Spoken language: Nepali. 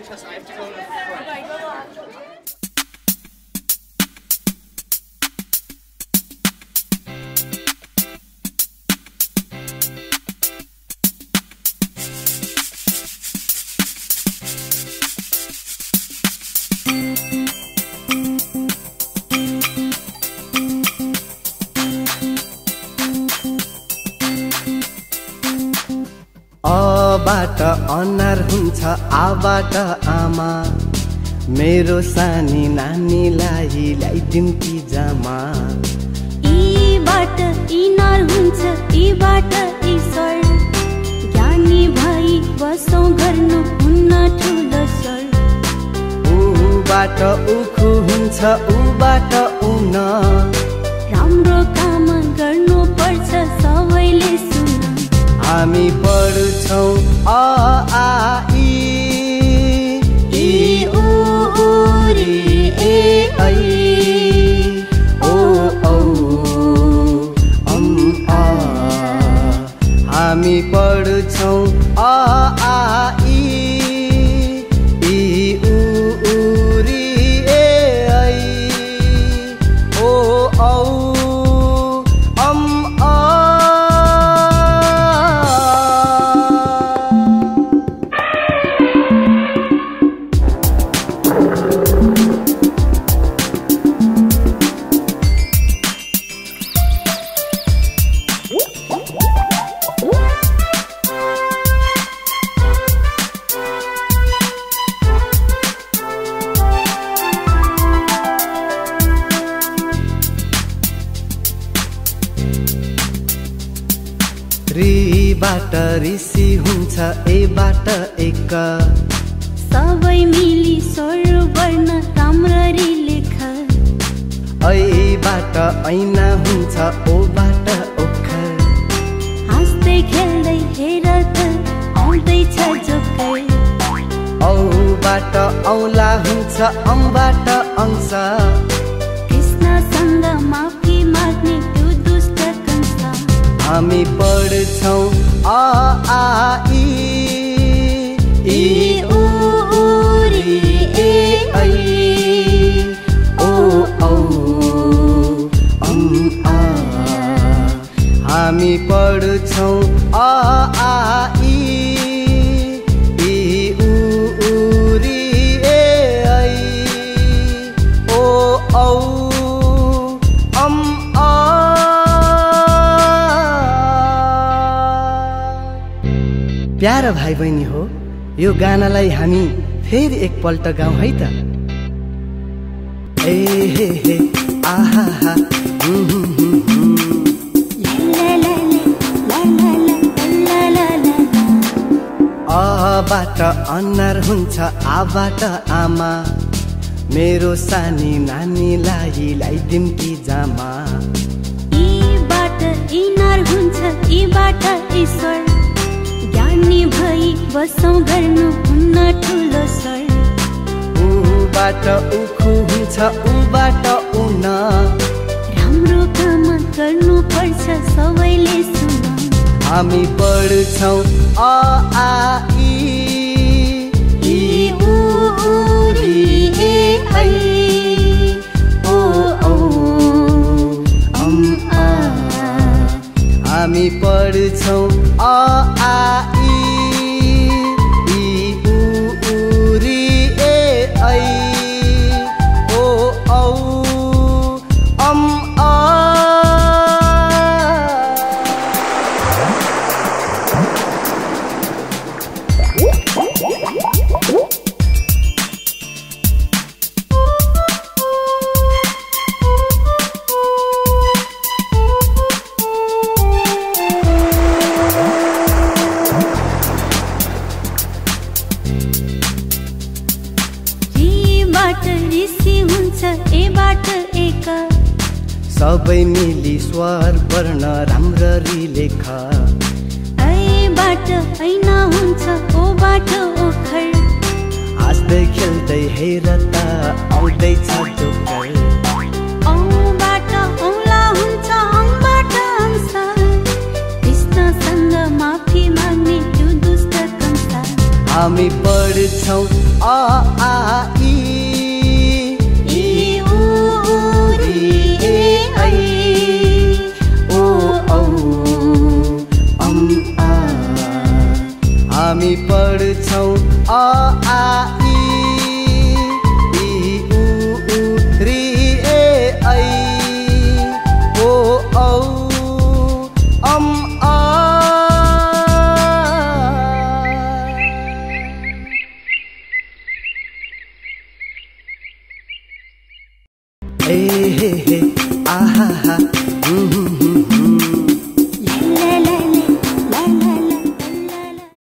because I have to go to the front. बाट अनार हुन्छ आबाट आमा मेरो सानी नानीलाई ल्याइदिउँ कि जामा ईबाट इनार हुन्छ ईबाट ईश्वर ज्ञानी भई बसौँ गर्नु हुन्न ठुलो स्वर ऊबाट उखु हुन्छ ऊबाट उन राम्रो काम गर्नु पर्छ सबैले सुन हामी पढ्छौँ अ आ इ ई उ री ए ऐ ओ औ आ हामी पढ्छौँ अ आ इ ई उ री ए ऐ ओ औ बाट ऋषि हुन्छ एबाट एक सबै मिली स्वर वर्ण राम्ररी लेख ऐबाट ऐना हुन्छ ओबाट ओखर हाँस्दै खेल्दै हेर त आउँदैछ जोकर औबाट औला हुन्छ औबाट अंश कृष्णसँग माफी माग्ने त्यो दुष्ट कंस हामी पढ्छौँ अ आ इ ई उ री ए ऐ ओ औ आ हामी पढ्छौँ अ आ इ ई उ री ए ऐ ओ औ प्यारा भाइ बहिनी हो यो गानालाई हामी फेरि एकपल्ट गाउँ है त ए हे हे आहा हा अबाट अनार हुन्छ आबाट आमा मेरो सानी नानीलाई ल्याइदिउँ कि जामा ईबाट इनार हुन्छ ईबाट ईश्वर ज्ञानी भई बसौँ गर्नु हुन्न ठुलो स्वर ऊबाट उखु हुन्छ ऊबाट उन राम्रो काम गर्नु पर्छ सबैले सुन हामी पढ्छौँ अ आ इ ई उ री ए ऐ ओ औ आ हामी पढ्छौँ अ आ इ ई उ री ए ऐ ओ औ आ सबै मिली स्वर वर्ण राम्ररी लेख ऐबाट ऐना हुन्छ ओबाट ओखर हाँस्दै खेल्दै हेर त आउँदैछ जोकर औबाट औला हुन्छ औबाट अंश कृष्णसँग माफी माग्ने त्यो दुष्ट कंस हामी पढ्छौं अ आ इ ई उ री ए ऐ ओ औ अम आ हामी पढ्छौं अ आ इ उ री ए ऐ ओ औ अम आ ए हे हे